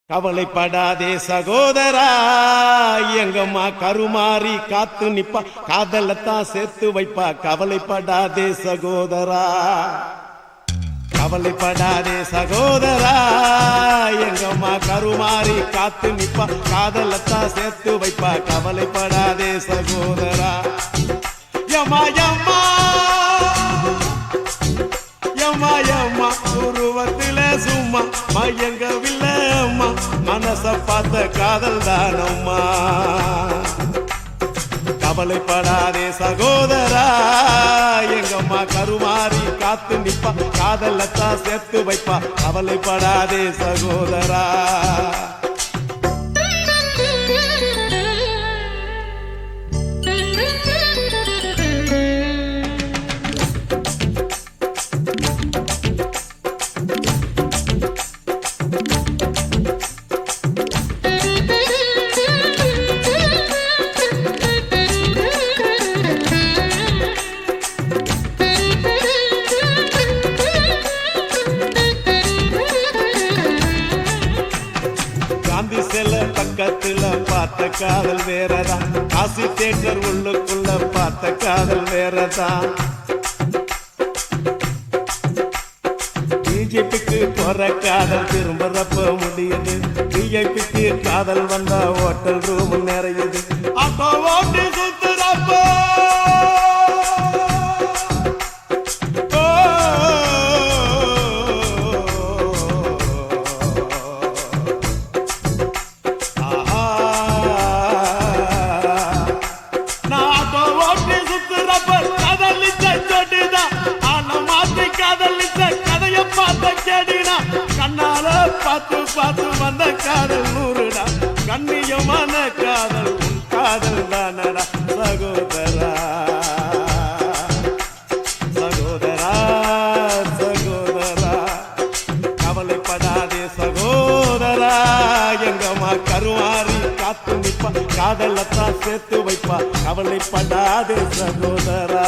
கவலைப்படாதே சகோதரா, எங்கம்மா கருமாறி காத்து நிப்பா, காதலத்தான் சேர்த்து வைப்பா. கவலைப்படாதே சகோதரா, கவலைப்படாதே சகோதரா, எங்கம்மா கருமாறி காத்து நிப்பா, காதலத்தான் சேர்த்து வைப்பா. கவலைப்படாதே சகோதரா. யம்மா யம்மா யம்மா யம்மா உருவத்தில சும்மா மயங்கவில்லை அம்மா, மனச பார்த்த காதல் தானம்மா. கவலைப்படாதே சகோதரா, எங்கம்மா கருமாறி காத்து நிப்பா, காதலத்தான் சேர்த்து வைப்பா. கவலைப்படாதே சகோதரா. பக்கத்துல பார்த்த காதல் வேறதான், காசி தேட்டர் உள்ளுக்குள்ள பார்த்த காதல் வேறதான். பிஜேபிக்கு போற காதல் திரும்பறப்ப முடியுது, பிஜேபிக்கு காதல் வந்தா ஹோட்டல் ரூம் நிறையுது. அப்போ ஓட்டு சுத்துறப்போ பார்த்து பார்த்து வந்த காதல் நூறுடா, கண்ணியமான காதல் உன் காதல் தானடா சகோதரா. சகோதரா சகோதரா, கவலைப்படாதே சகோதரா, எங்கம்மா கருமாறி காத்து நிப்பா, காதலத்தான் சேர்த்து வைப்பா. கவலைப்படாதே சகோதரா.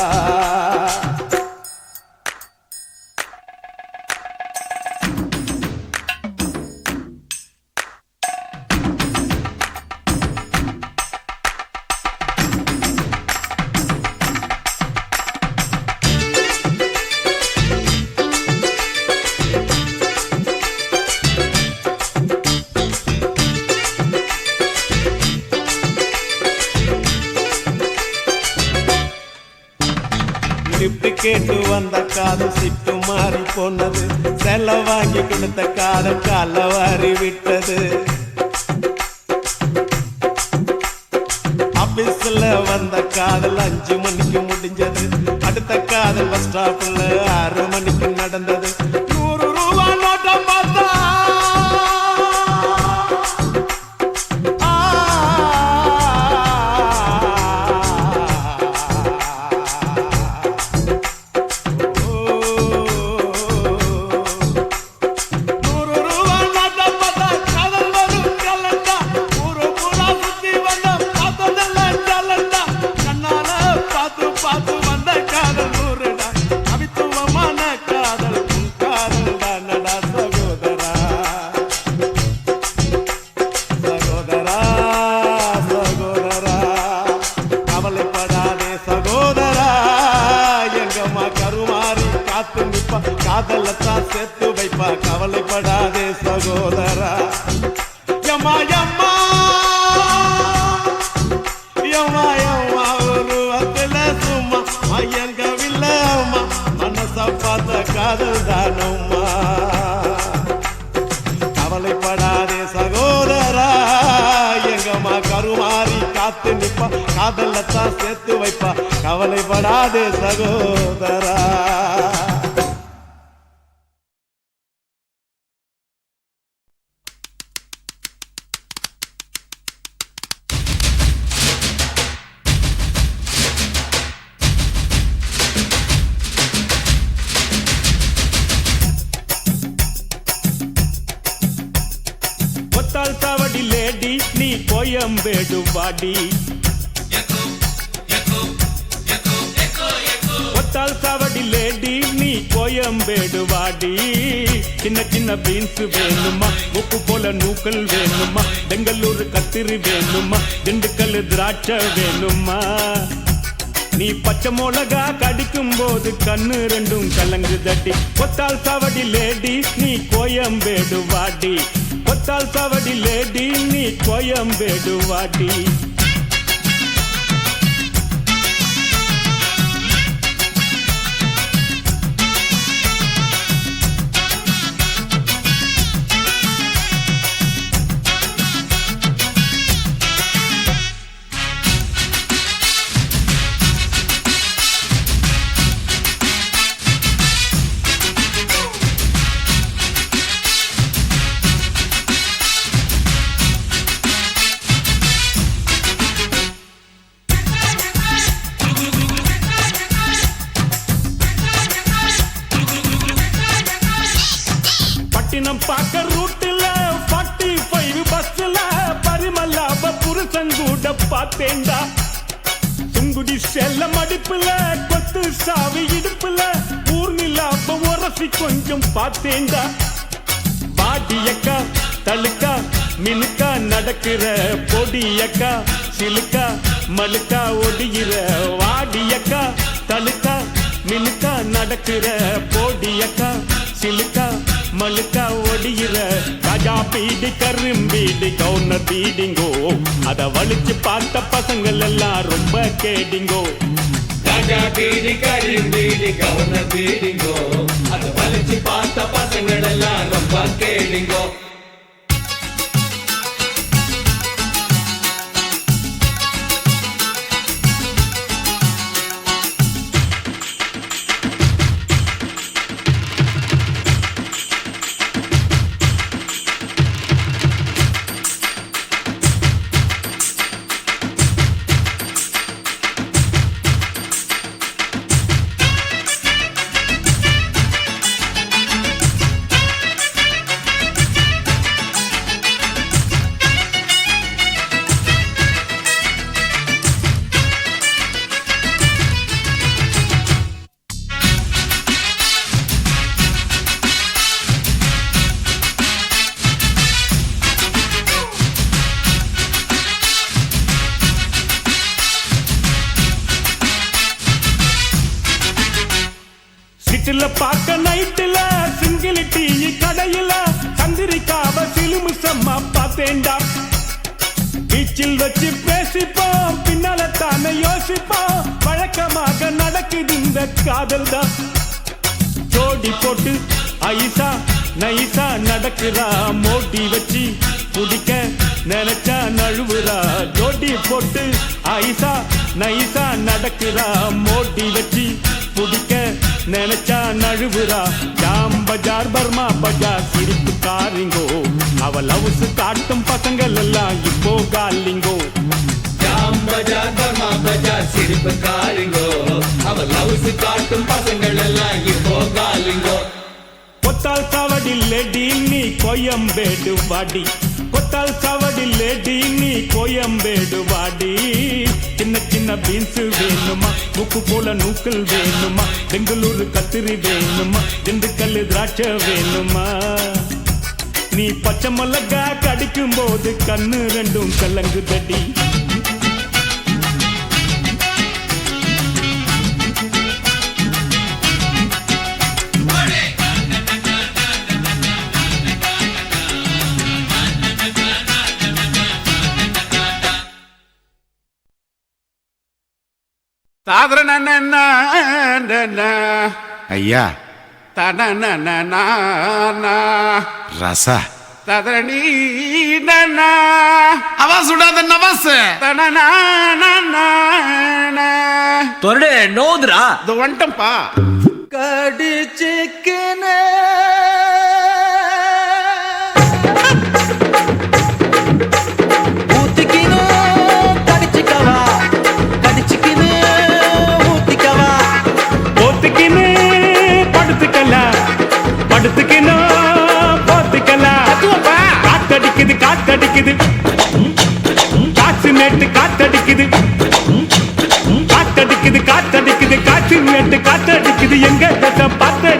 கேட்டு வந்த காதல் சிட்டு மாறி போனது, செல்ல வாங்கி கொடுத்த காதல் கால வாரி விட்டது. ஆபீஸ்ல வந்த காதல் 5 மணிக்கு முடிஞ்சது, அடுத்த காதல் பஸ் ஸ்டாப்ல 6 மணிக்கு நடந்தது. 100 ரூபாய் நோட்டம் பார்த்தா காதலத்தான் சேர்த்து வைப்பா. கவலைப்படாதே சகோதரா. யம்மா யம்மா யம்மா யம்மா உருவத்தில சும்மா மயங்கவில்லை அம்மா, மனச பார்த்த காதல் தானம்மா. கவலைப்படாதே சகோதரா, எங்கம்மா கருமாறி காத்து நிப்பா, காதலத்தான் சேர்த்து வைப்பா. கவலைப்படாதே சகோதரா. சாவடி லேடி நீ கோயம்பேடு வாடி, ஒத்தால் சாவடி லேடி நீ கோயம்பேடு வாடி. சின்ன சின்ன பீன்ஸ் வேணுமா, உப்பு போல நூக்கல் வேணுமா, பெங்களூர் கத்திரி வேணுமா, திண்டுக்கல் திராட்சை வேணுமா. நீ பச்சை மிளகா கடிக்கும் போது கண்ணு ரெண்டும் கலங்கு தட்டி. கொத்தால் சாவடி லேடி நீ கோயம்பேடு வாடி. கொத்தால் சாவடி லேடி நீ கோயம்பேடு வாடி. பாக்க ரூட்டுல 45 பஸ்ல பரிமல்லாப புருஷங்கூட பார்த்தேண்டா. சுங்குடி செல்ல மடிப்புல கொத்து சாவி இடுப்புல ஊர்நிலாப உரசி கொஞ்சம் பார்த்தேண்டா. பாடியக்கா தழுக்கா மினுக்கா நடக்கிற பொடியக்கா சிலுக்கா மழுக்கா ஒடிகிற. வாடியக்கா தழுக்கா மினுக்கா நடக்கிற பொடியக்கா சிலுக்கா மழுக்கா ஒடிகிற. ராஜா பீடி கரும்பீடி கவுனர் பீடிங்கோ, அத வலிச்சு பார்த்த பசங்கள் எல்லாம் ரொம்ப கேடிங்கோ. ராஜா பீடி கரும்பீடி கவுனர் பீடிங்கோ, அத வலிச்சு பார்த்த பசங்கள் எல்லாம் ரொம்ப கேடிங்கோ. பார்க்க நைட்டுல சிங்கிள் டீ கடையில சந்திரிக்காவ சிலுமிசம்மா பார்த்தேண்டா. பீச்சில் வச்சு பேசிப்போம் பின்னால தானே யோசிப்போம், வழக்கமாக நடக்குது இந்த காதல் தான். ஜோடி போட்டு ஐசா நைசா நடக்குறா, மோடி வச்சு குடிக்க நினைச்சா நழுவுறா. ஜோடி போட்டு ஐசா நைசா நடக்குறா, மோடி வச்சு குடிக்க நினைச்சா நழுவுறா. ஜாம் பஜார் பர்மா பஜார் சிரிப்பு காரிங்கோ, அவ லவ்ஸ் காட்டும் பசங்கள் எல்லாம் இப்போ காலிங்கோ. ஜாம் பஜார் பர்மா பஜார் சிரிப்பு காரிங்கோ, அவ லவ்ஸ் காட்டும் பசங்கள் எல்லாம் இப்போ காலிங்கோ. கொத்தால் சாவடி லேடி நீ கோயம்பேடு வாடி. கொத்தால் சாவடி லேடி நீ கோயம்பேடு வாடி. சின்ன சின்ன பீன்ஸ் வேணுமா, உப்பு போல நூக்கல் வேணுமா, பெங்களூர் கத்திரி வேணுமா, திண்டுக்கல் திராட்சை வேணுமா. நீ பச்சை மிளகா கடிக்கும் போது கண்ணு ரெண்டும் கலங்கு தடி. ஐயா ரச அவா சுடாத நவாஸ் தொரடே நோதுரா இது வந்துட்டம்பா. கடிச்சிக்கினே ஊத்திக்கினே கடிச்சிக்கவா கடிச்சிக்கினே ஊத்திக்கவா போத்துக்கினு படுத்துக்கலா படுத்துக்கினு போத்துக்கலா. காத்தடிக்குது காத்தடிக்குது காசு மேட்டு காத்தடிக்குது காத்தடிக்குது காத்தடிக்குது காசு மேட்டு காத்தடிக்குது எங்க பார்த்து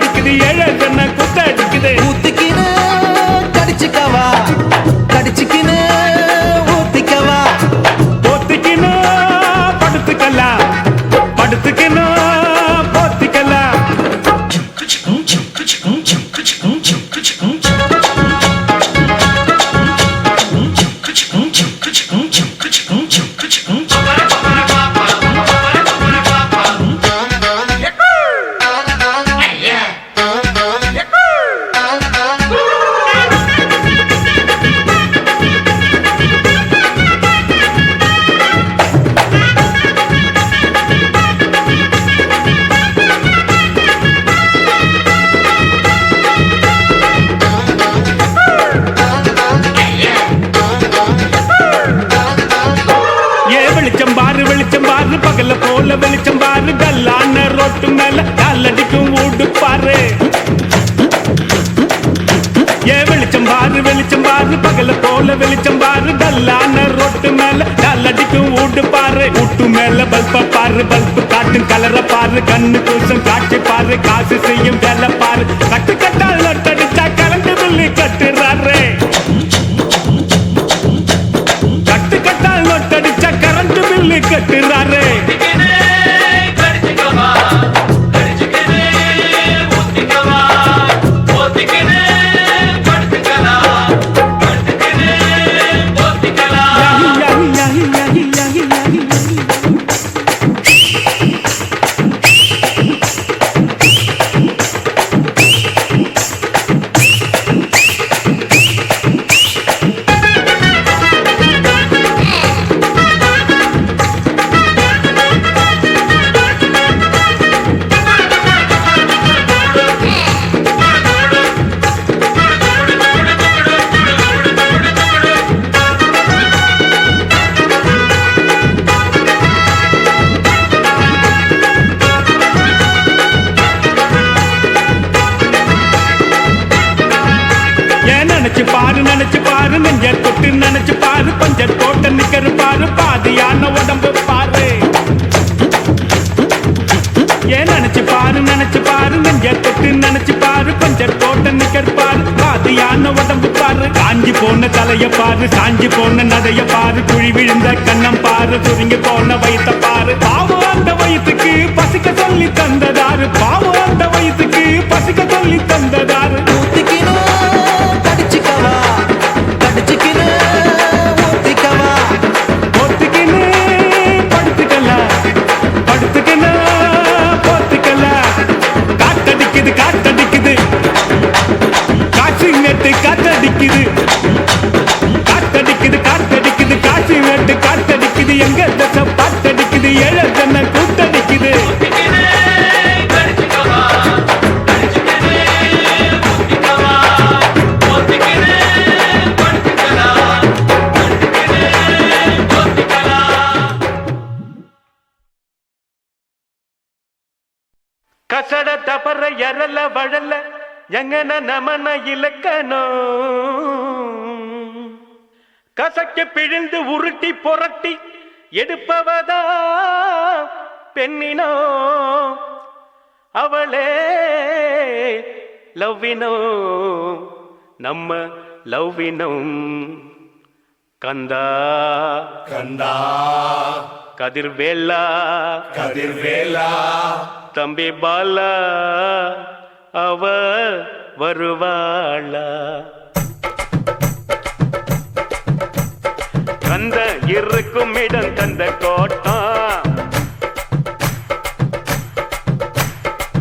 போல வெளிச்சம் பாரு டல்லான ரோட்டு மேல டல்லடிக்கும் ஊட்டு பாரு ஊட்டு மேல பல்ப பாரு பல்பு காட்டும் கலர பாரு கண்ணு கூசம் காட்சி பாரு காசு செய்யும் வேலை பாரு கட்டு கட்டால் நொட்டடிச்சா கரண்ட் பில்லு கட்டுறாரு கட்டு கட்டால் நொட்டடிச்சா கரண்ட் பில்லு கட்டுறாரு நினைச்சு பாரு நெஞ்ச தொட்டு நினைச்சு பாரு பஞ்ச தோட்ட நிக்கிற பாரு பாதியான உடம்பு பாரு ஏன் நினைச்சு பாரு நெஞ்ச தொட்டு நினைச்சு பாரு பஞ்ச தோட்ட நிக்கிற பாரு பாதியான உடம்பு பாரு காஞ்சி போன தலைய பாரு சாஞ்சி போன நடைய பாரு குழி விழுந்த கண்ணம் பாரு சுருங்கி போன வயித்த பாரு பாவம் அந்த வயிற்றுக்கு பசிக்க சொல்லி தந்ததாரு பாவம் அந்த வயிற்றுக்கு பசிக்க சொல்லி தந்ததாரு காத்தடிக்குது காசி வெட்டு காத்தடிக்குது எங்க தசை பாத்தடிக்குது ஏழ தன்னை கூத்தடிக்குது கசட தபர எரல வழல எங்கன நமன இலக்கணோ கசக்கி பிழிந்து உருட்டி புரட்டி எடுப்பவதா பெண்ணினோ அவளே லவ்வினோ நம்ம லவ்வினோம் கந்தா கந்தா கதிர்வேலா கதிர்வேலா தம்பி பாலா அவ வருவாளா கந்த இருக்கும் இடம் கந்த கோட்டம்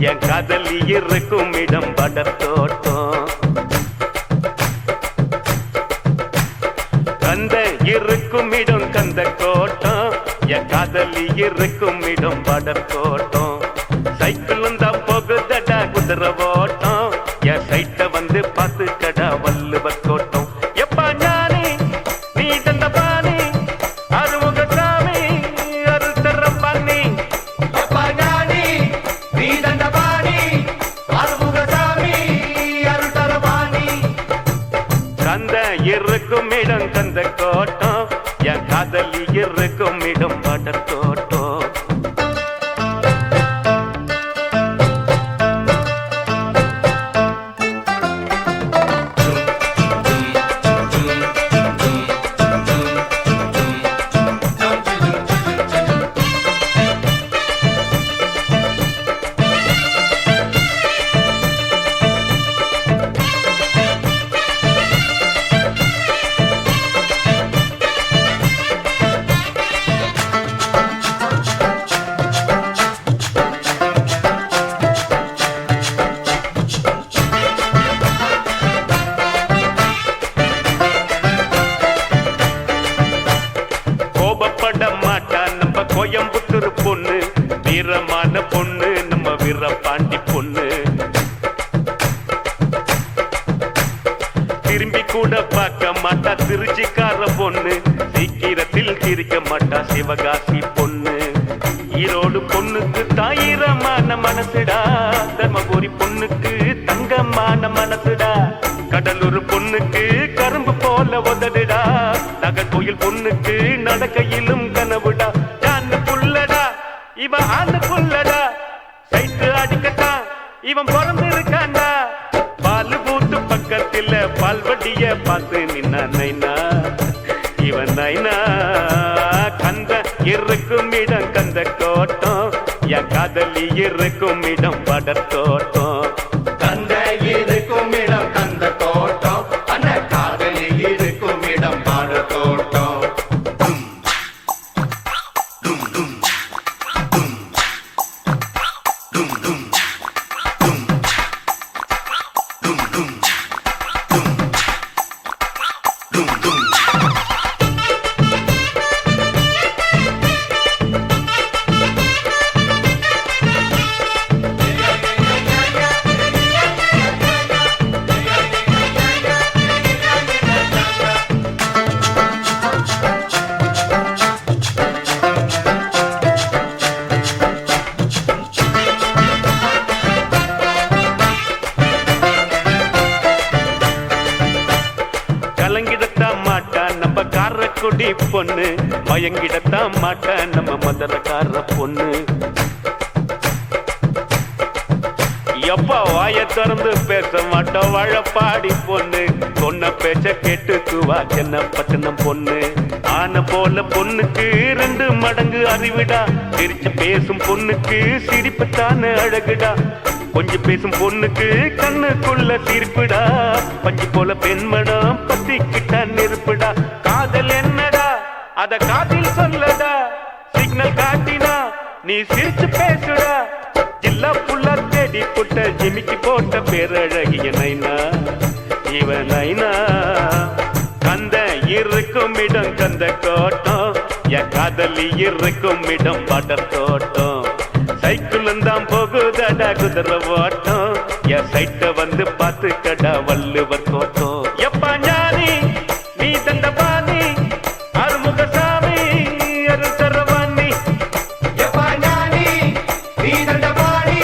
என் காதலி இருக்கும் இடம் படத்தோட்டம் கந்த இருக்கும் இடம் கந்த கோட்டம் என் காதலி இருக்கும் இடம் படத்தோட்டம் சைக்கிள் வந்தா போகுதடா குதிரை ஓட்டம் என் சைட்ட வந்து பார்த்து கடா வள்ளுவர் கோட்டம் எப்பா ஞானி நீ தந்த பாணி அருமுக சாமி அருள் தரம் பண்ணி எப்பா ஞானி நீ தந்த பாணி அருமுக சாமி அருள் தரபாணி கந்த இருக்கும் இடம் கந்த கோட்டம் என் காதலி இருக்கும் இடம் படத்தோட்டம் கோயம்புத்தூர் பொண்ணு வீரமான பொண்ணு நம்ம வீரபாண்டி பொண்ணு திரும்பி கூட பார்க்க மாட்டா திருச்சிக்கார பொண்ணு சீக்கிரத்தில் சிரிக்க மாட்டா சிவகாசி பொண்ணு ஈரோடு பொண்ணுக்கு தாயிரமான மனசுடா தர்மபுரி பொண்ணுக்கு தங்கமான மனசுடா கடலூர் பொண்ணுக்கு கரும்பு போல உதடுடா கனவுடா நகர்கோயில் பொண்ணுக்கு நடக்கையிலும் கனவுடா ஜான்னு புள்ளடா இவன் ஆண்டு புள்ளடா சைட்டு அடிக்கட்டான் இவன் பிறந்திருக்காண்டா பால் பூத்து பக்கத்தில் பால்வட்டிய பார்த்து நின்னா நைனா இவன் நைனா கந்த இருக்கும் இடம் கந்த கோட்டம் என் காதலி இருக்கும் இடம் படத்தோட்டம் கந்த இருக்கும் இடம் கந்த தோட்டம் அந்த காதலி இருக்கும் இடம் பாட தோட்டம் கலங்கிடத்தான் மாட்டா நம்ம காரக்குடி பொண்ணு மயங்கிடத்தான் மாட்டா நம்ம மதுரக்கார பொண்ணு எப்பா வாய திறந்து பேச மாட்டோம் வாழப்பாடி பொண்ணு சொன்ன பேச்ச கேட்டுக்குவா சென்ன பட்டணம் பொண்ணு ஆன போல பொண்ணுக்கு 2 மடங்கு அறிவிடா சிரிச்சு பேசும் பொண்ணுக்கு சிரிப்பு தானே அழகுடா கொஞ்சம் பேசும் பொண்ணுக்கு கண்ணுக்குள்ள தீர்ப்புடா பஞ்சு போல பெண்மடம் பத்திக்கிட்ட நெருப்புடா காதல் என்னடா அத காதில் சொல்லடா சிக்னல் காட்டினா நீ சிரிச்சு பேசுடா ஜில்லா புல்லா தேடி புட்ட ஜிமிக்கி போட்ட பேரழகிய நைனா இவன் நைனா கந்த இருக்கும் இடம் கந்த கோட்டம் என் காதலி இருக்கும் இடம் படர் தோட்டம் சைக்கிளும் தான் போகுதடா குதிரை ஓட்டம் என் சைட்ட வந்து பார்த்து கடா வள்ளுவர் கோட்டம் எப்பா ஞானி நீ தண்டபாணி அருமுகசாமி அருசரவாணி எப்பா ஞானி நீ தண்டபாணி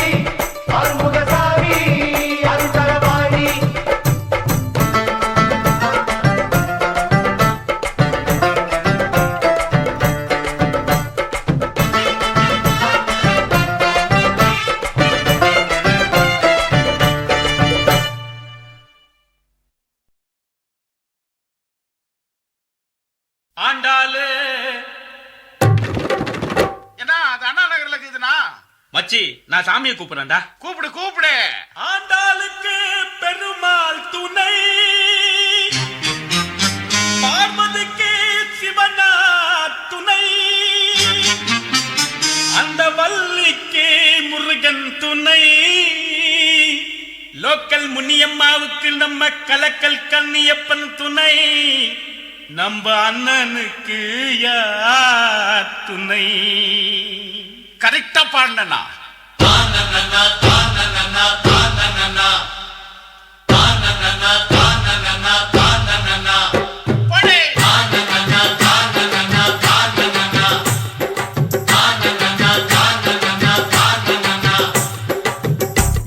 அருமுகசாமி அருசரவாணி ஆண்டாளு என்ன அது அண்ணா நகர்ல இருக்குதுண்ணா மச்சி நான் சாமியை கூப்பிடுறேன்டா கூப்பிடு கூப்பிடு ஆண்டாளுக்கு பெருமாள் துணை பார்வதிக்கு சிவனா துணை அந்த வள்ளிக்கு முருகன் துணை லோக்கல் முனியம்மாவுக்கு நம்ம கலக்கல் கண்ணியப்பன் துணை நம்ம அண்ணனுக்கு யார் துணை கரெக்டா பாடினா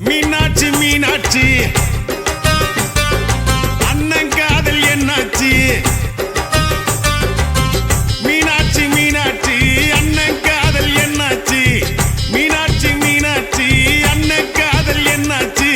மீனாட்சி மீனாட்சி அண்ணன் காதல் என்னாச்சு மீனாட்சி மீனாட்சி அண்ணன் காதல் என்னாச்சு மீனாட்சி மீனாட்சி அண்ணன் காதல் என்னாச்சு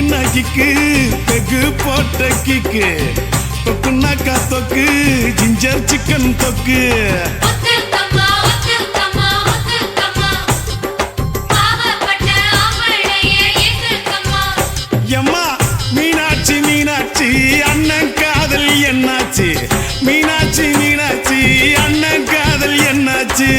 என்ன கிக்கு பெகு போட்ட கிக்கு தொக்குனாக்கா தொக்கு ஜிஞ்சர் சிக்கன் தொக்கு எம்மா மீனாட்சி மீனாட்சி அண்ணன் காதல் என்னாச்சு மீனாட்சி மீனாட்சி அண்ணன் காதல் என்னாச்சு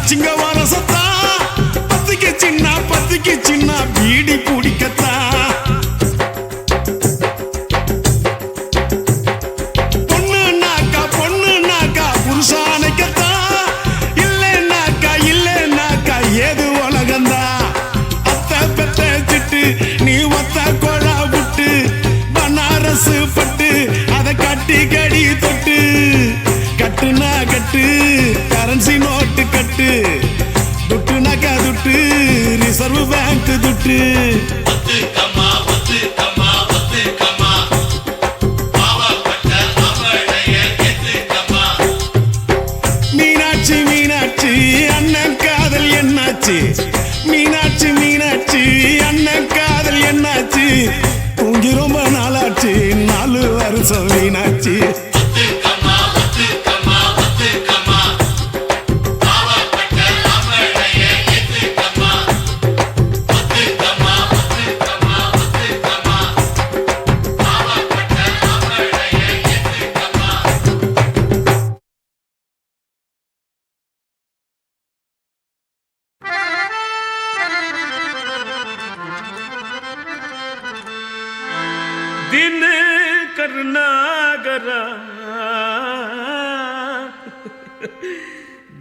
சிங்க வரசத்தா பத்திக்கு சின்ன பீடி பிடிக்கத்தா பொண்ணுனாக்கா புருஷானைக்கத்தா இல்லைனாக்கா ஏது உலகந்தா அத்த பெத்த சிட்டு நீ ஒத்த கொழா விட்டு பனாரசு பட்டு அதை கட்டி கடி தொட்டு கட்டுனா கட்டு கரன்சி நோட்டு கட்டு துட்டுனாக்கா துட்டு ரிசர்வ் பேங்க் துட்டு மீனாட்சி மீனாட்சி அண்ணன் காதல் என்னாச்சு மீனாட்சி மீனாட்சி அண்ணன் காதல் என்னாச்சு தூங்கி ரொம்ப நாளாச்சு 4 வருஷம் மீனாட்சி दिन करनागरा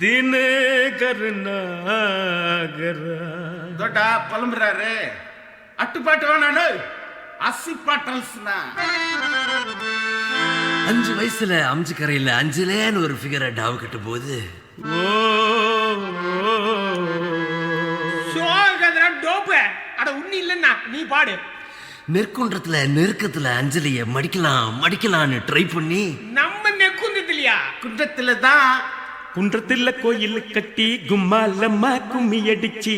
दिन करनागरा தோட்டா புலம்புறாரு அட்டுப்பாட்டு வேணானு அசிப்பாட்டல்ஸ்னா 5 வயசுல அம்ஜி கரையில அஞ்சுலேன்னு ஒரு ஃபிகரை டாவு கட்டும் போது டோப்பு அட உண்ணி இல்லன்னா நீ பாடு நெற்குன்றத்துல நெருக்கத்துல அஞ்சலிய மடிக்கலான்னு ட்ரை பண்ணி நம்ம நெக்குந்ததுலையா குன்றத்துல தான் குன்றத்துல கோயில் கட்டி கும்மாலம்மா கும்மி அடிச்சு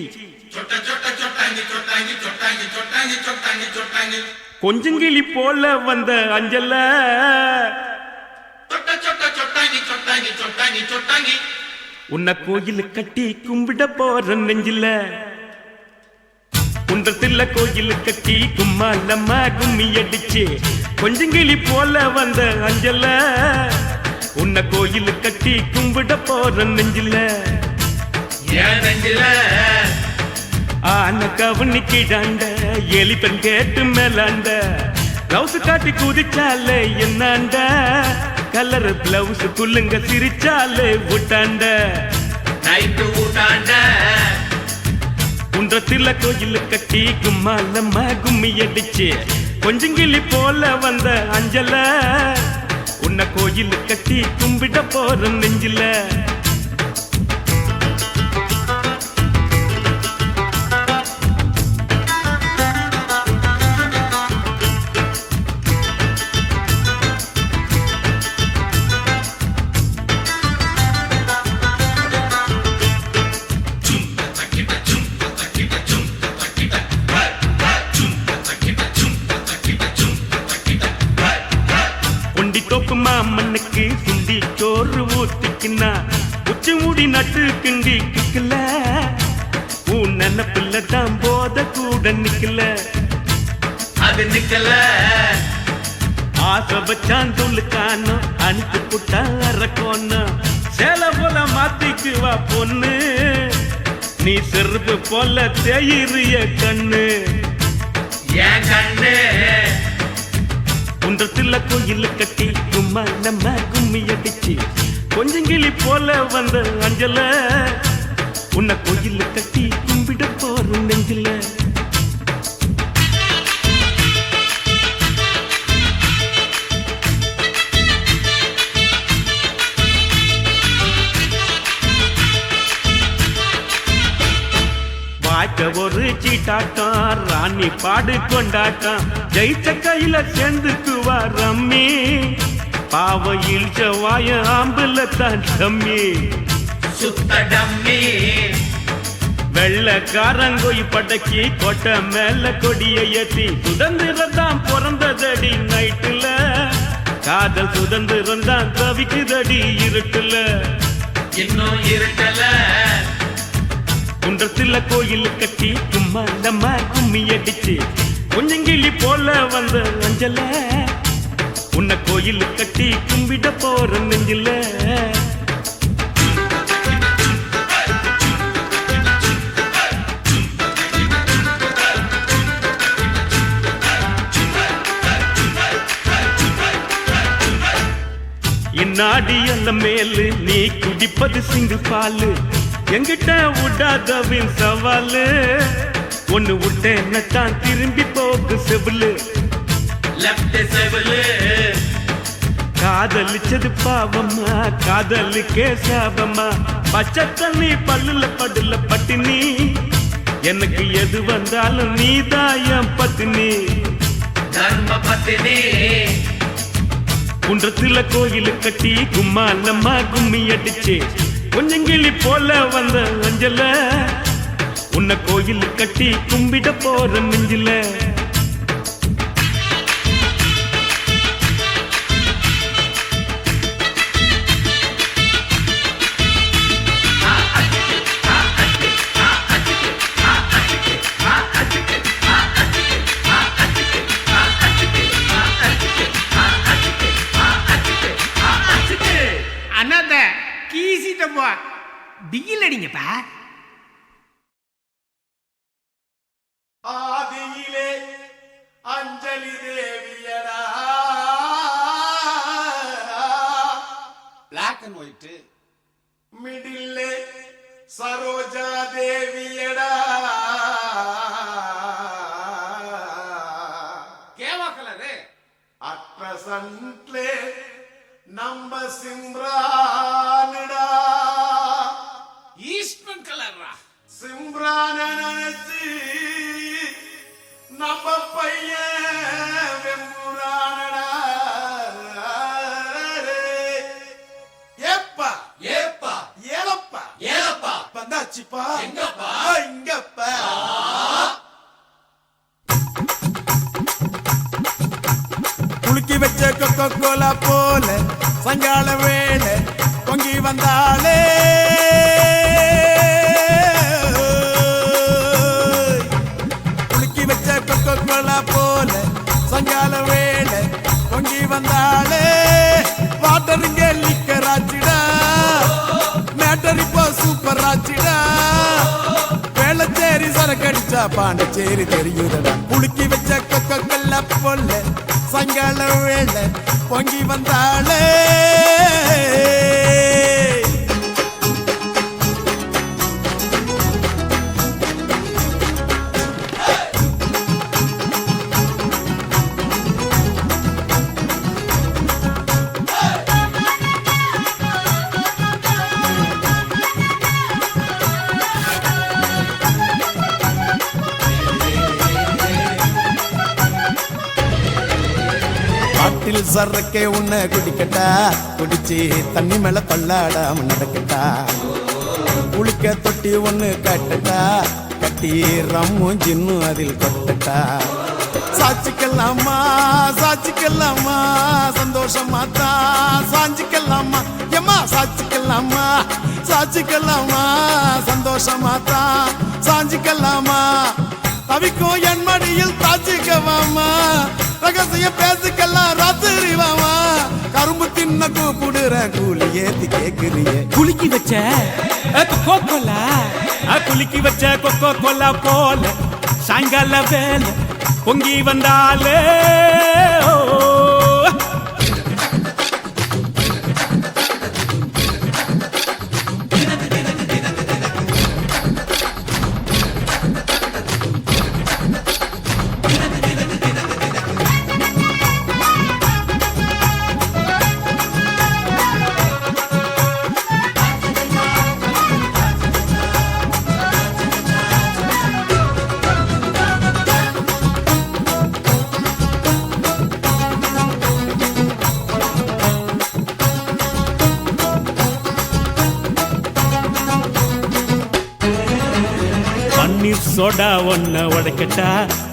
கொஞ்சங்கிளி போல வந்த அஞ்சல உன்னை கோயில் கட்டி கும்பிட போற நெஞ்சில குன்றத்துல கோயில் கட்டி கும்மாலம்மா கும்மி அடிச்சு கொஞ்சங்கிளி போல வந்த அஞ்சல உன்னை கோயில் கட்டி கும்பிட போற நெஞ்சில ஆன கவனி கிடாண்ட எலிப்பெண் கேட்டு மேலாண்ட பிளவுஸ் காட்டி குதிச்சாலே என்னாண்ட கலர் பிளவுஸ் குள்ளுங்க சிரிச்சாலே விட்டாண்ட குன்றத்துல கோயில் கட்டி கும்மாலம்மா கும்மி அடிச்சு கொஞ்சங்கிளி போல வந்த அஞ்சல உன்னை கோயில் கட்டி கும்பிட போற நெஞ்சில மாமனுக்கு சுண்டி சோறு ஊத்திக்கினா உச்சி மூடி நட்டு கிண்டி கிக்கல உன் நினப்புல தான் போத கூட நிக்கல அது நிக்கல ஆசை வச்சான் துளுக்கானோ அனுப்பி புட்டா அரக்கோன்னு சேல போல மாத்திக்குவா பொண்ணு நீ செருப்பு போல தேயிறிய கண்ணு என் கண்ணு குன்றத்துல கோயில் கட்டி கும்மா நம்ம கும்மி அடிச்சு கொஞ்சங்கிளி போல வந்த அஞ்சல உன்னை கோயில் கட்டி கும்பிட போற நெஞ்சில ஒரு சீட்டாட்டம் ராணி பாடு கொண்டாட்டம் ஜெயிச்ச கையில சேர்ந்துக்குவா ரம்மி பாவ இழிச்ச வாய ஆம்புல தான் டம்மி சுத்த டம்மி வெள்ளக்காரங்கோய் படக்கி கொட்ட மேல கொடிய ஏத்தி சுதந்திரம் தான் பிறந்ததடி நைட்டுல காதல் சுதந்திரம் தான் தவிக்குதடி இருட்டுல இன்னும் இருட்டல குன்றத்துல கோயில் கட்டி கும்மா நம்ம கும்மி அடிச்சு கொஞ்சங்கிளி போல வந்த அஞ்சல உன்னை கோயில் கட்டி கும்பிட போற நெஞ்சில இந்நாடி அல்ல மேலு நீ குடிப்பது சிங்கு பாலு எங்கிட்ட விடாதவின் சவாலு ஒன்னு விட்டேன்னு தான் திரும்பி போக்கு செவிலு லெஃப்ட் செவிலு காதலிச்சது பாவம்மா காதலுக்கே சாபம்மா பச்சை தண்ணி பல்லுல படுல பட்டினி எனக்கு எது வந்தாலும் நீதாயம் பத்தினி தர்ம பத்தினி குன்றத்துல கோயில் கட்டி கும்மா நம்ம கும்மி அடிச்சு கொஞ்சங்கிளி போல வந்த அஞ்சல உன்னை கோயில் கட்டி கும்பிட போற நெஞ்சில அண்ணாத்த கீசிட்டப்பா பிகில் அடிங்கப்பா ஆதியிலே அஞ்சலி தேவியடா பிளாக் அண்ட் ஒயிட் மிடில்லே சரோஜா தேவியடா கேவா கலரு அட் பிரசன்ட்லே நம்ம சிம்ரானுடா ஈஸ்ட்மன் கலர்ரா சிம்ரான நினைச்சு நம்ம பையன் வெம்புரானடா ஏப்பா ஏப்பா ஏலப்பா ஏலப்பா வந்தாச்சுப்பா எங்கப்பா? இங்கப்பா குலுக்கி வச்ச கொக்கோ கோலா போல சங்கால வேளை பொங்கி வந்தாளே குலுக்கி வச்ச கொக்கோ கோலா போல சங்கால வேளை பொங்கி வந்தாளே வாட்டருங்க லிக்கர் ஆச்சுடா மேட்டர் இப்போ சூப்பர் ஆச்சுடா வேளச்சேரி சரக்கடிச்சா பாண்டிச்சேரி தெரியுதடா குலுக்கி வச்ச கொக்கோ கோலா போல சங்கால வேளை பொங்கி வந்தாளே காட்டில் சரக்கே உன்னை குடிக்கட்டா குடிச்சு தண்ணி மேல பல்லாடாம நடக்கட்டா குளிக்க தொட்டி ஒண்ணு கட்டட்டா கட்டி ரம்மும் ஜின்னும் அதில் கொட்டட்டா சாச்சிக்கலாமா சாச்சிக்கலாமா சந்தோஷமா தான் சாஞ்சிக்கலாமா எம்மா சாச்சிக்கலாமா சாச்சிக்கலாமா சந்தோஷமா தான் சாஞ்சிக்கலாமா தவிக்கும் என் மடியில் தாச்சிக்கவாமா ரகசியம் பேசிக்கலாம் ராத்திரி வாமா கரும்பு தின்ன கூப்பிடுற கூலி ஏத்தி கேக்குறியே குலுக்கி வச்ச கொக்கோ கோலா குலுக்கி வச்ச கொக்கோ கோலா போல சாயங்கால வேலை பொங்கி வந்தாலே ஓ சோடா ஒன்ன உடைக்கட்டா,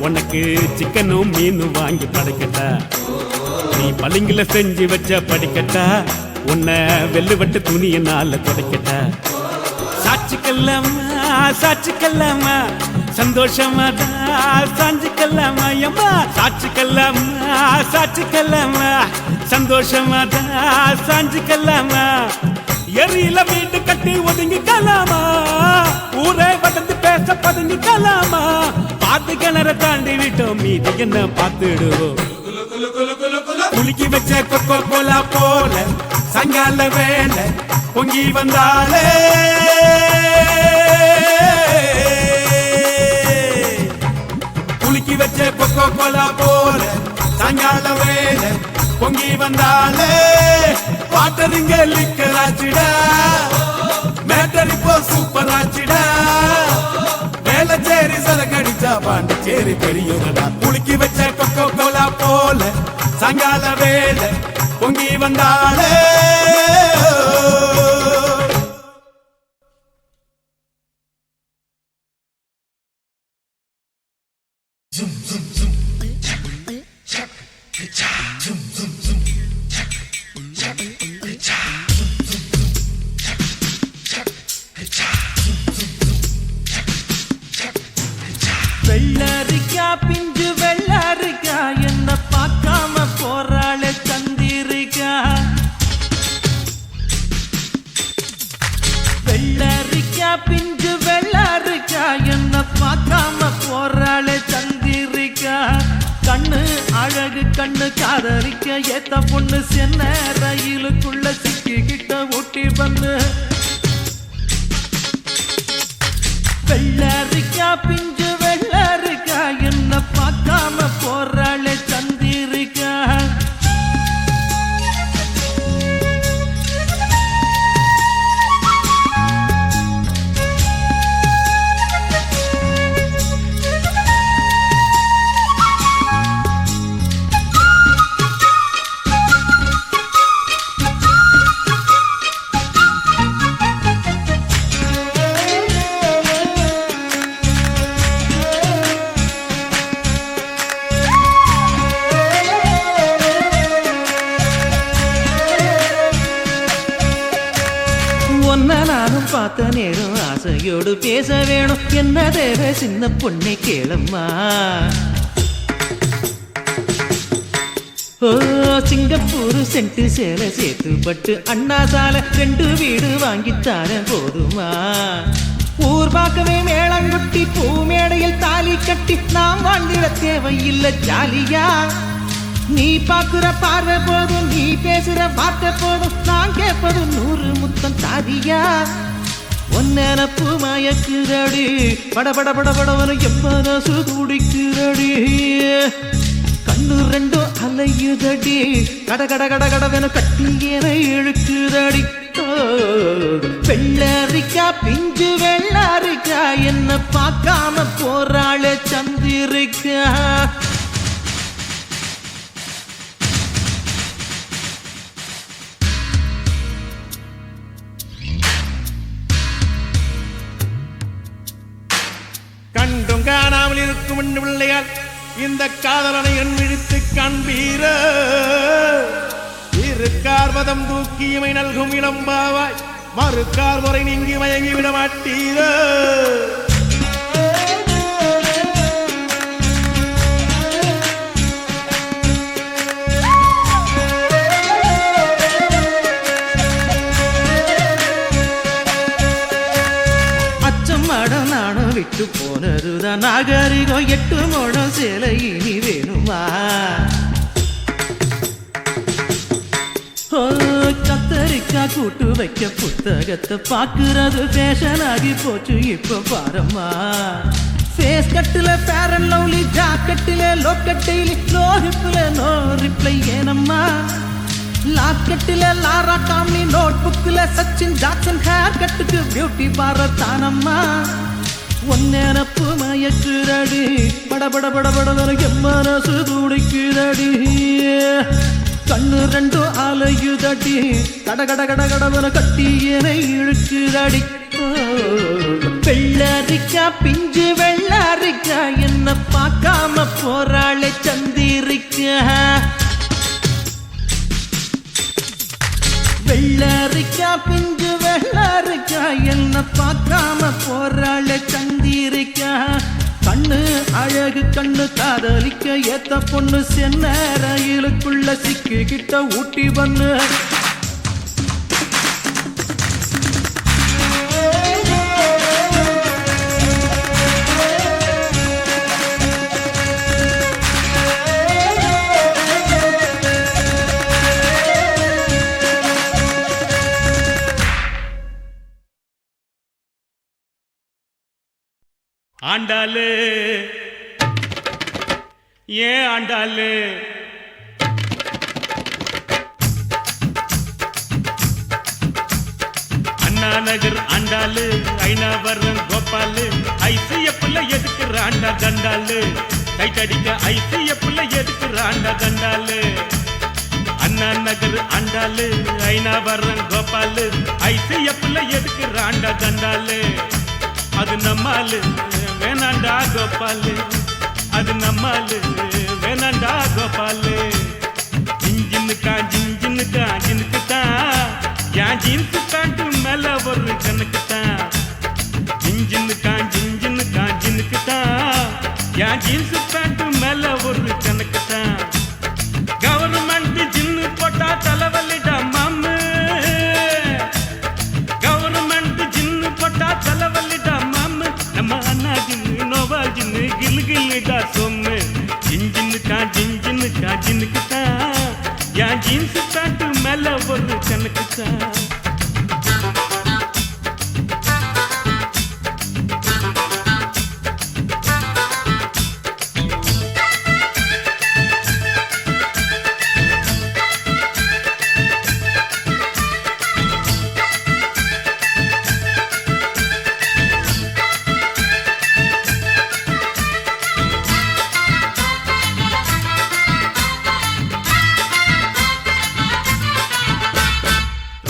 உனக்கு சிக்கனும் மீனும் வாங்கி படைக்கட்டா, நீ பளிங்குல செஞ்சு வச்ச படிக்கட்டா, உன்னை வெள்ளுவட்டு துணியினால துடைக்கட்டா. சாட்சிக்கல்லாமா சாட்சிக்கல்லாமா சந்தோஷமா தான் சாஞ்சிக்கல்லாமா அம்மா, சாட்சிக்கல்லாமா சாட்சிக்கல்லாமா சந்தோஷமா தான் சாஞ்சிக்கல்லாமா. எரியில வீட்டு கட்டி ஒதுங்கிக்கலாமா, ஊரே வளர்ந்து பேச பதுங்கிக்கலாமா. பாட்டு கிணற தாண்டி விட்டோம், மீதி என்ன பார்த்துடுவோம். குலுக்கி வச்ச கொக்கோ கோலா போல சாயங்கால வேலை பொங்கி வந்தாலே, குலுக்கி வச்ச கொக்கோ கோலா போல சாயங்கால வேலை பொங்கி வந்தாலே. வாட்டருங்க லிக்கர் ஆச்சுடா, மேட்டர் இப்போ சூப்பர் ஆச்சுடா. வேளச்சேரி சரக்கடிச்சா பாண்டிச்சேரி பெரியடா. குலுக்கி வச்ச கொக்கோ கோலா போல சாயங்கால வேலை பொங்கி வந்தாலே. வெள்ளரிக்கா பிஞ்சு வெள்ளரிக்கா என்ன பார்க்காம போறாளே சந்திரிக்கா. வெள்ளரிக்கா பிஞ்சு வெள்ளரிக்கா என்ன பார்க்காம போறாளே சந்திரிக்கா. கண்ணு அழகு கண்ணு காதலிக்க ஏத்த பொண்ணு சென்ன ரயிலுக்குள்ள சிக்கிக்கிட்ட ஊட்டி பண்ணு. வெள்ளரிக்கா பிஞ்சு வெள்ளரிக்கா என்ன பார்க்காம போறாளே சந்திரிக்கா. ஒன்ன நானும் பார்த்த நேரம் ஆசையோடு பேச வேணும். என்ன தேவை சின்ன பொண்ணை கேளம்மா. ஓ சிங்கப்பூர் சென்ட்டு சேலை சேர்த்து பட்டு அண்ணா சாலை 2 வீடு வாங்கித்தார போதுமா. ஊர் பார்க்கவே மேளங்குட்டி பூ மேடையில் தாலி கட்டி நாம் வாழ்ந்திட தேவையில்லை ஜாலியா. நீ பாக்குற பார்வை போதும், நீ பேசுற வார்த்தை போதும், நான் கேட்பது 100 முத்தம் தாதியா. ஒன்னப்பு மயக்குதடி படபட படபடவனு எப்பனசு துடிக்குதடி. கண்ணு 2 அலையுதடி கட கட கட கடவென கட்டியேன இழுக்குதடி. வெள்ளரிக்கா பிஞ்சு வெள்ளரிக்கா என்ன பார்க்காம போறாளே சந்திரிக்கா. கண்டும் காணாமல் இருக்கும் பிள்ளையால் இந்த காதலனை என் விழித்து காண்பீர. இருக்கார்வதம் தூக்கியமை நல்கும் இளம்பாவாய், மறுக்கார் முறை நீங்கி மயங்கி விட மாட்டீர. விட்டு போனதுதான் நாகரிகம். 8 முழம் சேலை இனி வேணுமா. கத்தரிக்கா கூட்டு வைக்க புத்தகத்தை பாக்குறது ஃபேஷன் ஆகி போச்சு இப்ப பாரம்மா. ஃபேஸ் கட்டுல ஃபேர் அண்ட் லவ்லி, ஜாக்கெட்டில லோக்கட்டையில, லோ ஹிப்ல நோ ரிப்ளை ஏனம்மா. லாக்கெட்டில லாரா காம்லி, நோட் புக்ல சச்சின் ஜாக்சன், ஹேர் கட்டுக்கு பியூட்டி பார்லர் தானம்மா. ஒன்னப்பு மயக்குதடி படபட படபட எம்மனசு துடிக்குதடி. கண்ணு 2 அலையுதடி கட கட கட கடவன கட்டியனை இழுக்குதடி. வெள்ளரிக்கா பிஞ்சு வெள்ளரிக்கா என்ன பார்க்காம போறாளே சந்திரிக்கா. வெள்ளரிக்கா பிஞ்சு வெள்ளரிக்கா என்ன பார்க்காம போறாளே சந்திரிக்கா. கண்ணு அழகு கண்ணு காதலிக்க ஏத்த பொண்ணு சென்ன ரயிலுக்குள்ள சிக்கிக்கிட்ட ஊட்டி பண்ணு. ஆண்டாளு ஏன் ஆண்டாளு அண்ணா நகர் ஆண்டாளு ஐநாவரம் கோபாலு ஐசிஎஃப்ல எதுக்குற ஆண்டா கண்டாளு கைத்தடிக்க ஐசிஎஃப்ல எதுக்குற ஆண்டா கண்டாளு. அண்ணா நகர் ஆண்டாளு ஐநாவரம் கோபாலு ஐசிஎஃப்ல எதுக்குற ஆண்டா கண்டாளு. அது நம்மாலு வேணாண்டா கோபாலு, அது நம்மாலு வேணாண்டா கோபாலு. ஜிஞ்சின்னுக்கா ஜிஞ்சின்னுக்கா ஜினுக்கு தான் என் ஜீன்ஸு பேண்ட்டு மேல ஒரு கணக்கு தான். ஜிஞ்சின்னுக்கா ஜிஞ்சின்னுக்கா ஜினுக்கு தான் என் ஜீன்ஸு பேண்ட்டு மேல ஒரு கணக்கு தான். கவர்மெண்ட் ஜின்னு போட்டா தலைவலிடா மாமு, கவர்மெண்ட் ஜின்னு போட்டா தலைவலிடா மாமு. நம்ம அண்ணா ஜின்னு நோவா ஜின்னு கிலு கிலுடா சொம்மு. ஜிஞ்சின்னுக்கா ஜிஞ்சின்னுக்கா ஜினுக்கு தான் என் ஜீன்ஸு பேண்ட்டு மேல ஒரு கணக்கு தான்.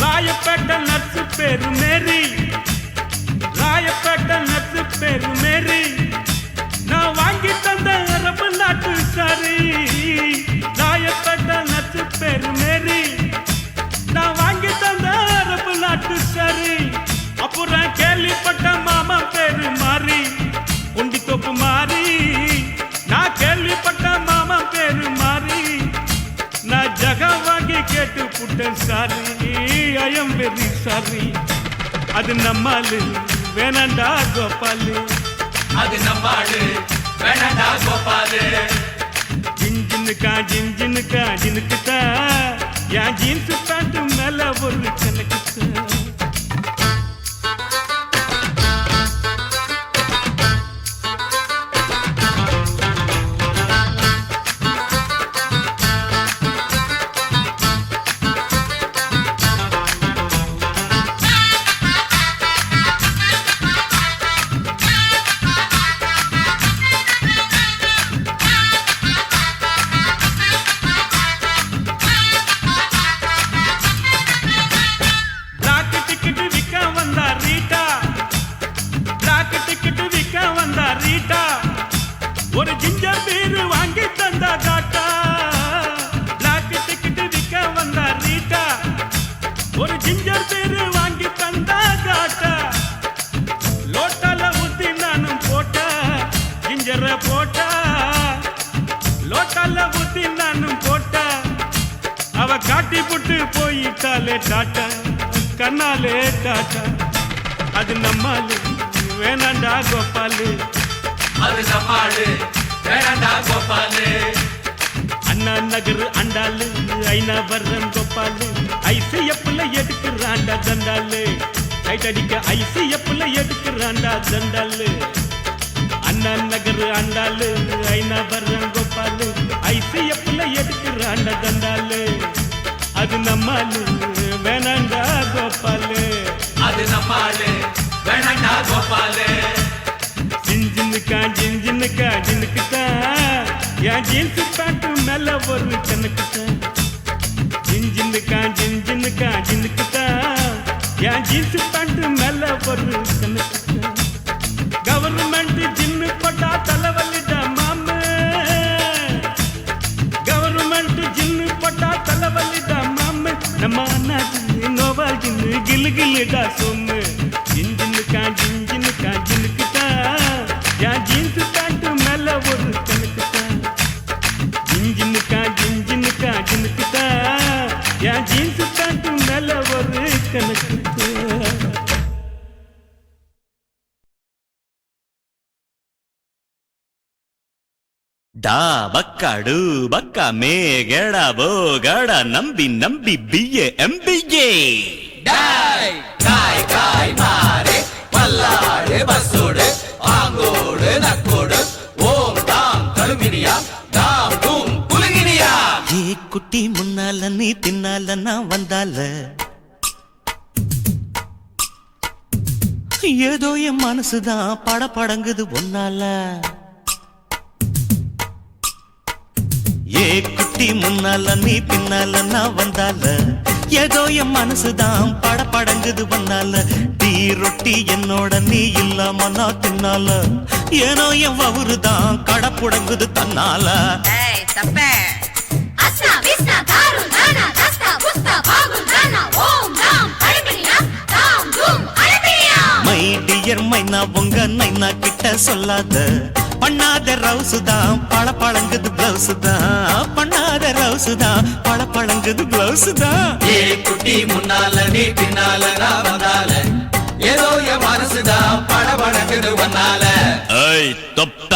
ராயப்பேட்டை நர்ஸு பேரு மேரி, ராயப்பேட்டை நர்ஸு பேரு மேரி. நான் வாங்கி தந்த அரபு நாட்டு சாரி. ராயப்பேட்டை நர்ஸு பேரு மேரி, நான் வாங்கி தந்த அரபு நாட்டு சாரி. அப்புறம் கேள்விப்பட்ட மாமா பேரு மாறி, குண்டி தொப்பு மாறி. நான் கேள்விப்பட்ட மாமா பேரு மாறி, நான் ஜகா வாங்கி கேட்டு புட்டேன் sorry. I am very sorry. அது நம்மாலு வேணாண்டா கோபாலு, அது நம்மாடு வேணாண்டா கோபாலு. ஜிஞ்சின்னுக்கா ஜிஞ்சின்னுக்கா ஜினுக்கு தான் என் ஜீன்ஸு பேண்ட்டு மேல ஒரு கணக்கு தான். ஒரு ஜிஞ்சர் பீரு வாங்கி தந்தா காட்டா. பிளாக் டிக்கெட் விற்க வந்தா ரீட்டா, ஒரு ஜிஞ்சர் பீரு வாங்கி தந்தா காட்டா. லோட்டால ஊத்தி நானும் போட்டா, ஜிஞ்சர போட்டா. லோட்டால ஊத்தி நானும் போட்டா, அவ காட்டி புட்டு போயிட்டாலே டாட்டா, கண்ணாலே டாட்டா. அது நம்மாலு வேணாண்டா கோபாலு, அது நம்மாடு வேணாண்டா கோபாலு. அண்ணா நகர் ஆண்டாளு ஐநாவரம் கோபாலு ஐசிஎஃப்ல எதுக்குறாண்டா தண்டாளு. கைட்டடிக்க ஐசிஎஃப்ல எதுக்குறாண்டா தண்டாளு. அண்ணா நகர் ஆண்டாளு ஐநாவரம் கோபாலு ஐசிஎஃப்ல எதுக்குறாண்டா தண்டாளு. அது நம்மாலு வேணாண்டா கோபாலு, அது நம்மாடு வேணாண்டா கோபாலு. ஜிஞ்சின்னுக்கா ஜிஞ்சின்னுக்கா ஜினுக்கு தான் என் ஜீன்ஸு பேண்ட்டு மேல ஒரு கணக்கு தான். ஜிஞ்சின்னுக்கா ஜிஞ்சின்னுக்கா ஜினுக்கு தான் என் ஜீன்ஸ் பேண்ட் மேல ஒரு கணக்கு கவர்மெண்ட் ஜின்னு போட்டா தலைவலிடா மாம கவர்மெண்ட் ஜின்னு போட்டா தலைவலிடா மாம நம்ம நாட்டு நோவால் ஜின்னு கிலு கிலுடா சொம்மு ஜின்னுக்கா ஜின்னுக்குதா என் ஜீன்ஸ் பேண்ட் மேல ஒரு கணக்கு ஜின்னுக்குதா என் ஜீன்ஸ் பேண்ட் மேல ஒரு கணக்கு ಡಾ ಬಕ್ಕಡು ಬಕ್ಕ ಮೇಗಡ ಬೋಗಡ ನಂಬಿ ನಂಬಿ ಬಿಯೆ ಎಂಬಿಗೆ டாய் காய் காய் மாறே பல்லாடு பஸ்ஸோடு ஆங்கோடு நக்கோடு ஓம் தாம் கழுமினியா தாம் தூம் குலுங்கினியா ஏ குட்டி முன்னால நீ பின்னால நான் வந்தால ஏதோ என் மனசுதான் படபடங்குது ஒன்னால ஏ குட்டி முன்னால நீ பின்னால நான் வந்தால ஏதோ என் மனசுதான் படபடங்குது ஒன்னால டீ ரொட்டி என்னோட நீ இல்லாம நான் தின்னால ஏனோ என் வவுறுதான் கடப்புடங்குது தன்னால மை டியர் மைனா உங்க நைனா கிட்ட சொல்லாத பண்ணாத ரவுசுதான் பழ பழங்குது பிளவுஸ் தான் பண்ணாத ரவுசுதான் பழ பழங்குது பிளவுஸ் தான் ஏ குட்டி முன்னால நீ பின்னால நான் வந்தால ஏதோ என் மனசுதான் படபடக்குது வந்தால ஐ தொப்ப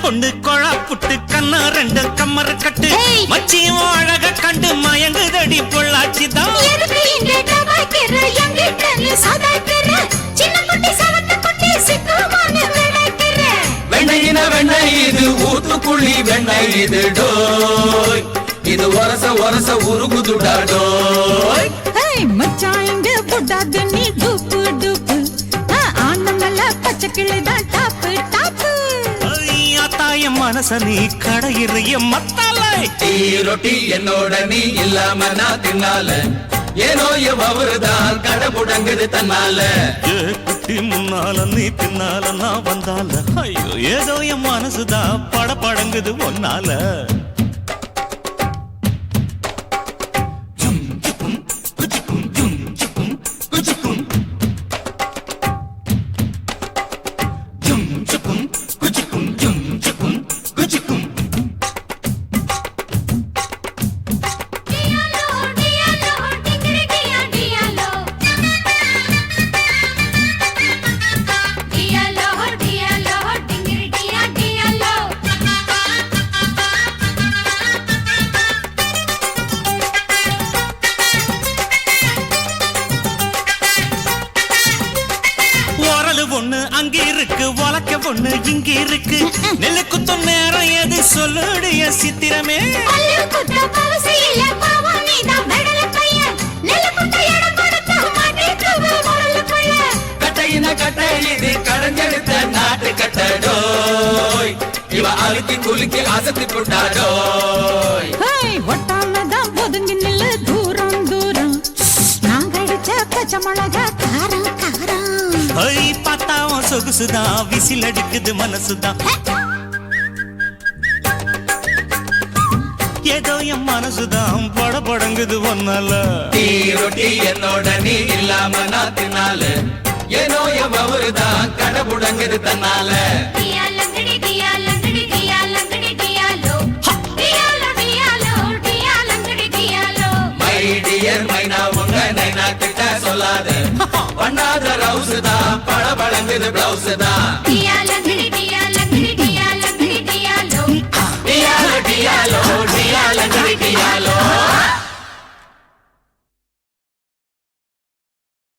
பொண்ணு கொழா புட்டு கண்ணா ரெண்டு கம்மர கட்டு மச்சியும் அழக கண்டு மயங்குதடி பொள்ளாச்சி தான் வெண்ணையின வெண்ணெய் இது ஊத்துக்குழி வெண்ணெய் இது டோய் இது ஒரச ஒரச உருகுதுடா டோய் மச்சாங்க புடாது நீ டூப்பு டூப்பு ஆனமல்ல பச்சை கிளிதான் டாப்பு டாப்பு தாய மனச நீ கடையிறைய மத்தாலை டீ ரொட்டி என்னோட நீ இல்லாம நான் தின்னால ஏனோ எவ்வருதான் கடப்புடங்குது தன்னால ஏ குட்டி முன்னால நீ பின்னால நான் வந்தால ஐயோ ஏதோ என் மனசுதான் படபடங்குது ஒன்னால ஒண்ணு அங்க இருக்கு வழக்க ஒண்ணு இங்க இருக்கு நெல்லு குத்தும் நேரம் எது சொல்லுடைய சித்திரமே கட்டையின கட்டை இது கடைஞ்செடுத்த நாட்டு கட்டடோய் இவ அழுத்தி குலுக்கி அசத்தி புட்டாடோய் ஒட்டாமதான் ஒதுங்கி நில்லு தூரம் தூரம் நான் கடிச்ச பச்சை மிளகா காரம் காரம் பார்த்தாவும் சொகுசுதான் விசில் அடிக்குது மனசுதான் ஏதோ என் மனசுதான் படபடங்குது ஒன்னால டீ ரொட்டி என்னோட நீ இல்லாம நான் தின்னால ஏனோ எவ்வருதான் கடப்புடங்குது தன்னால மை டியர் மைனா உங்க நைனா கிட்ட சொல்லாத பண்ணாத ரவுஸ் தான் படபடங்குது பிளவுஸ் தான்